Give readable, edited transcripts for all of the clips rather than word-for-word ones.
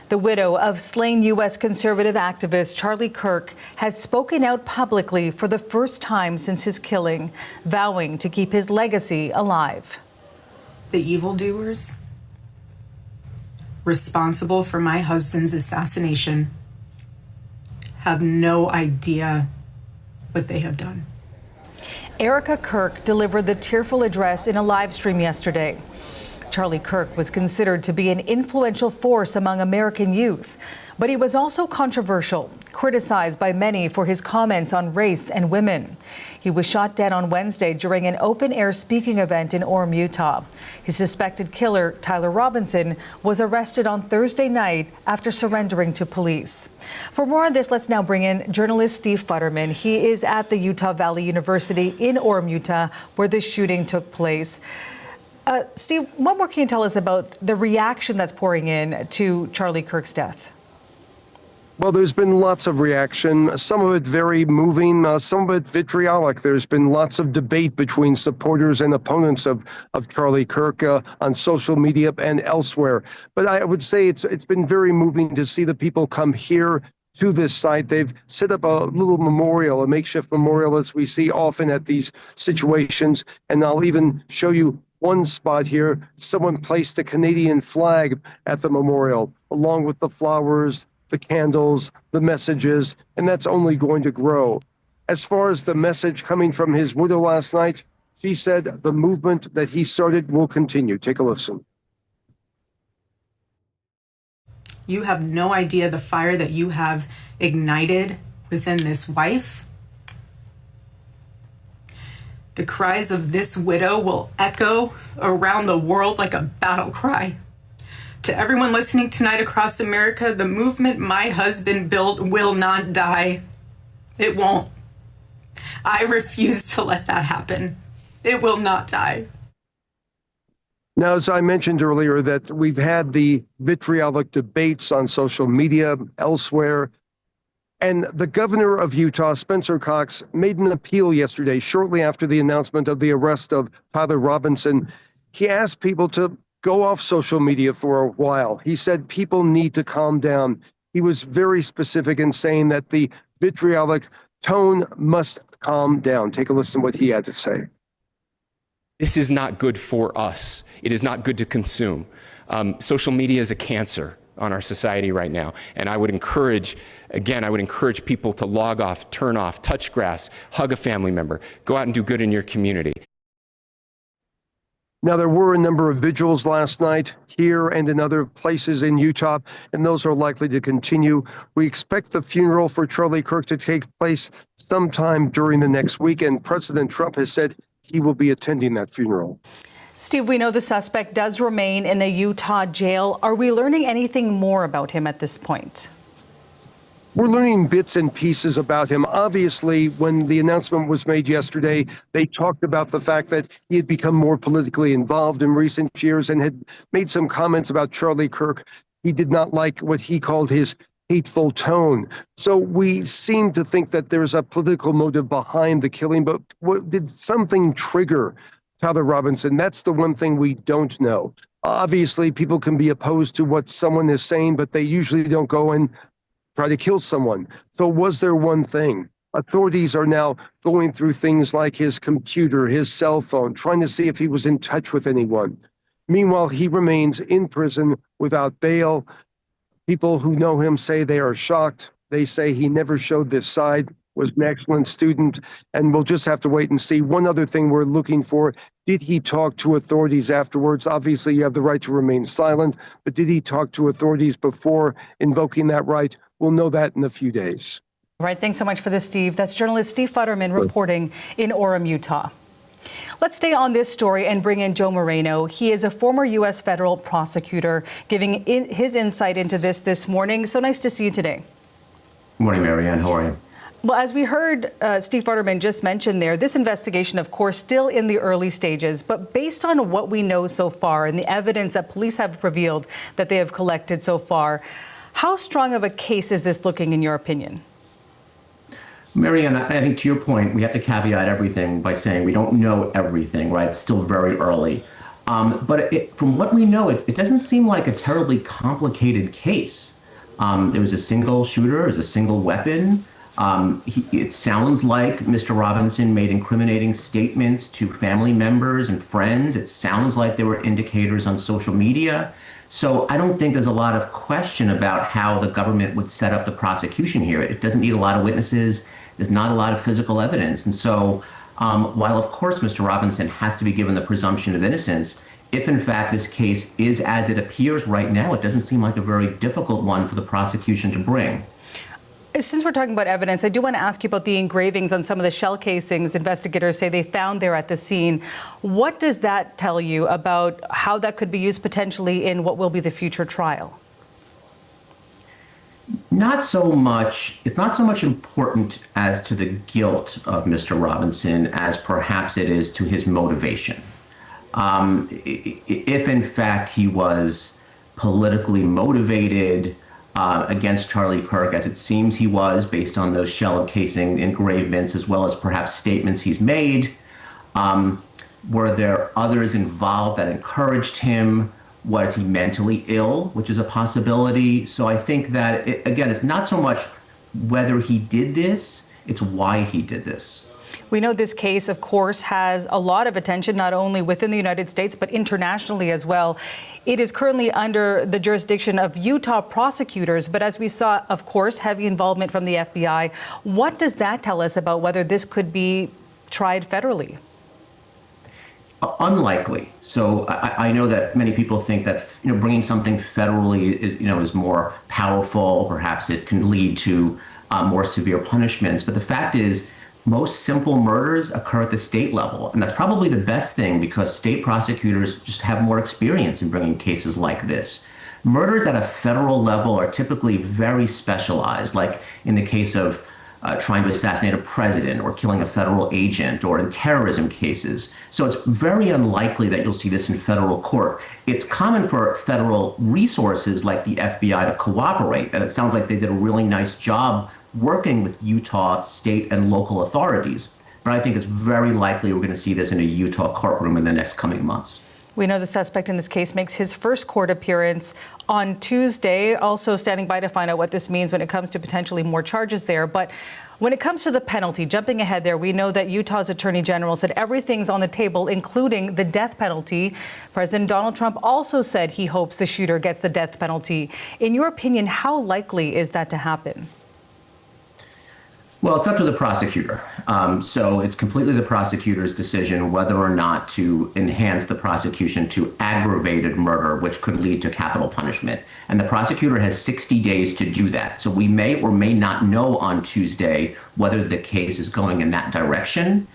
The widow of slain U.S. conservative activist Charlie Kirk has spoken out publicly for the first time since his killing, vowing to keep his legacy alive. The evildoers responsible for my husband's assassination have no idea what they have done. Erica Kirk delivered the tearful address in a live stream yesterday. Charlie Kirk was considered to be an influential force among American youth, but he was also controversial, criticized by many for his comments on race and women. He was shot dead on Wednesday during an open-air speaking event in Orem, Utah. His suspected killer, Tyler Robinson, was arrested on Thursday night after surrendering to police. For more on this, let's now bring in journalist Steve Futterman. He is at the Utah Valley University in Orem, Utah, where the shooting took place. Steve, what more can you tell us about the reaction that's pouring in to Charlie Kirk's death? Well, there's been lots of reaction, some of it very moving, some of it vitriolic. There's been lots of debate between supporters and opponents of Charlie Kirk on social media and elsewhere. But I would say it's been very moving to see the people come here to this site. They've set up a little memorial, a makeshift memorial, as we see often at these situations. And I'll even show you one spot here. Someone placed a Canadian flag at the memorial, along with the flowers, the candles, the messages, and that's only going to grow. As far as the message coming from his widow last night, she said the movement that he started will continue. Take a listen. You have no idea the fire that you have ignited within this wife. The cries of this widow will echo around the world like a battle cry. To everyone listening tonight across America, the movement my husband built will not die. It won't. I refuse to let that happen. It will not die. Now, as I mentioned earlier, that we've had the vitriolic debates on social media, elsewhere, and the governor of Utah, Spencer Cox, made an appeal yesterday, shortly after the announcement of the arrest of Tyler Robinson. He asked people to go off social media for a while. He said people need to calm down. He was very specific in saying that the vitriolic tone must calm down. Take a listen to what he had to say. This is not good for us. It is not good to consume. Social media is a cancer on our society right now. And I would encourage people to log off, turn off, touch grass, hug a family member, go out and do good in your community. Now, there were a number of vigils last night here and in other places in Utah, and those are likely to continue. We expect the funeral for Charlie Kirk to take place sometime during the next week, and President Trump has said he will be attending that funeral. Steve, we know the suspect does remain in a Utah jail. Are we learning anything more about him at this point? We're learning bits and pieces about him. Obviously, when the announcement was made yesterday, they talked about the fact that he had become more politically involved in recent years and had made some comments about Charlie Kirk. He did not like what he called his hateful tone. So we seem to think that there's a political motive behind the killing, but did something trigger Tyler Robinson? That's the one thing we don't know. Obviously, people can be opposed to what someone is saying, but they usually don't go and try to kill someone. So was there one thing? Authorities are now going through things like his computer, his cell phone, trying to see if he was in touch with anyone. Meanwhile, he remains in prison without bail. People who know him say they are shocked. They say he never showed this side, was an excellent student, and we'll just have to wait and see. One other thing we're looking for, did he talk to authorities afterwards? Obviously, you have the right to remain silent, but did he talk to authorities before invoking that right? We'll know that in a few days. All right, thanks so much for this, Steve. That's journalist Steve Futterman reporting in Orem, Utah. Let's stay on this story and bring in Joe Moreno. He is a former U.S. federal prosecutor, giving his insight into this morning. So nice to see you today. Good morning, Marianne. How are you? Well, as we heard Steve Futterman just mention there, this investigation, of course, still in the early stages. But based on what we know so far and the evidence that police have revealed that they have collected so far, how strong of a case is this looking, in your opinion? Marianne, I think to your point, we have to caveat everything by saying we don't know everything, right? It's still very early. But from what we know, it doesn't seem like a terribly complicated case. There was a single shooter, there was a single weapon. It sounds like Mr. Robinson made incriminating statements to family members and friends. It sounds like there were indicators on social media. So I don't think there's a lot of question about how the government would set up the prosecution here. It doesn't need a lot of witnesses. There's not a lot of physical evidence. And so while, of course, Mr. Robinson has to be given the presumption of innocence, if in fact this case is as it appears right now, it doesn't seem like a very difficult one for the prosecution to bring. Since we're talking about evidence, I do want to ask you about the engravings on some of the shell casings investigators say they found there at the scene. What does that tell you about how that could be used potentially in what will be the future trial? Not so much. It's not so much important as to the guilt of Mr. Robinson as perhaps it is to his motivation. If in fact he was politically motivated against Charlie Kirk, as it seems he was based on those shell casing engravements, as well as perhaps statements he's made, were there others involved that encouraged him? Was he mentally ill, which is a possibility? So I think that, again, it's not so much whether he did this, it's why he did this. We know this case, of course, has a lot of attention, not only within the United States, but internationally as well. It is currently under the jurisdiction of Utah prosecutors. But as we saw, of course, heavy involvement from the FBI. What does that tell us about whether this could be tried federally? Unlikely. So I know that many people think that bringing something federally is more powerful. Perhaps it can lead to more severe punishments. But the fact is, most simple murders occur at the state level, and that's probably the best thing because state prosecutors just have more experience in bringing cases like this. Murders at a federal level are typically very specialized, like in the case of trying to assassinate a president or killing a federal agent or in terrorism cases. So it's very unlikely that you'll see this in federal court. It's common for federal resources like the FBI to cooperate, and it sounds like they did a really nice job working with Utah state and local authorities. But I think it's very likely we're going to see this in a Utah courtroom in the next coming months. We know the suspect in this case makes his first court appearance on Tuesday, also standing by to find out what this means when it comes to potentially more charges there. But when it comes to the penalty, jumping ahead there, we know that Utah's Attorney General said everything's on the table, including the death penalty. President Donald Trump also said he hopes the shooter gets the death penalty. In your opinion, how likely is that to happen? Well, it's up to the prosecutor. So it's completely the prosecutor's decision whether or not to enhance the prosecution to aggravated murder, which could lead to capital punishment. And the prosecutor has 60 days to do that. So we may or may not know on Tuesday whether the case is going in that direction.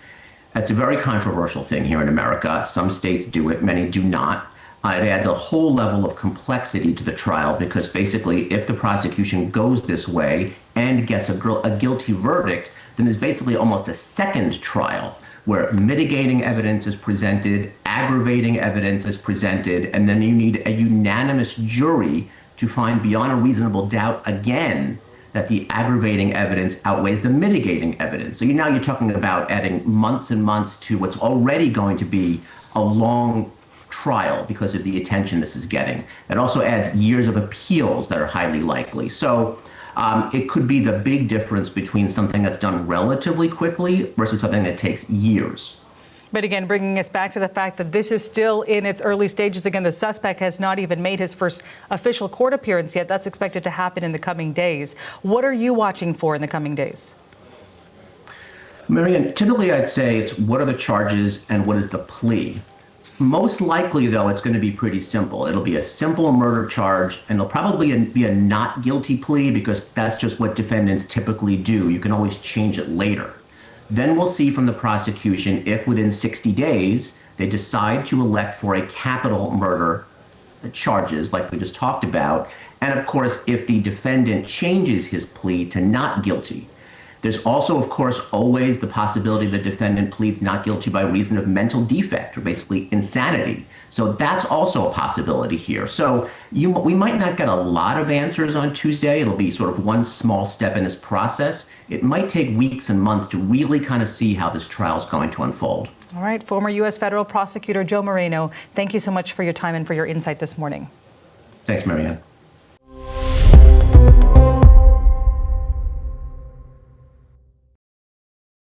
It's a very controversial thing here in America. Some states do it, many do not. It adds a whole level of complexity to the trial because basically if the prosecution goes this way and gets a guilty verdict, then there's basically almost a second trial where mitigating evidence is presented, aggravating evidence is presented, and then you need a unanimous jury to find beyond a reasonable doubt again that the aggravating evidence outweighs the mitigating evidence. So now you're talking about adding months and months to what's already going to be a long trial because of the attention this is getting. It also adds years of appeals that are highly likely. So it could be the big difference between something that's done relatively quickly versus something that takes years. But again, bringing us back to the fact that this is still in its early stages. Again, the suspect has not even made his first official court appearance yet. That's expected to happen in the coming days. What are you watching for in the coming days? Marianne, typically I'd say it's what are the charges and what is the plea. Most likely, though, it's going to be pretty simple. It'll be a simple murder charge, and it'll probably be a not guilty plea because that's just what defendants typically do. You can always change it later. Then we'll see from the prosecution if within 60 days they decide to elect for a capital murder charges like we just talked about. And of course, if the defendant changes his plea to not guilty. There's also, of course, always the possibility the defendant pleads not guilty by reason of mental defect or basically insanity. So that's also a possibility here. So we might not get a lot of answers on Tuesday. It'll be sort of one small step in this process. It might take weeks and months to really kind of see how this trial is going to unfold. All right. Former U.S. Federal Prosecutor Joe Moreno, thank you so much for your time and for your insight this morning. Thanks, Marianne.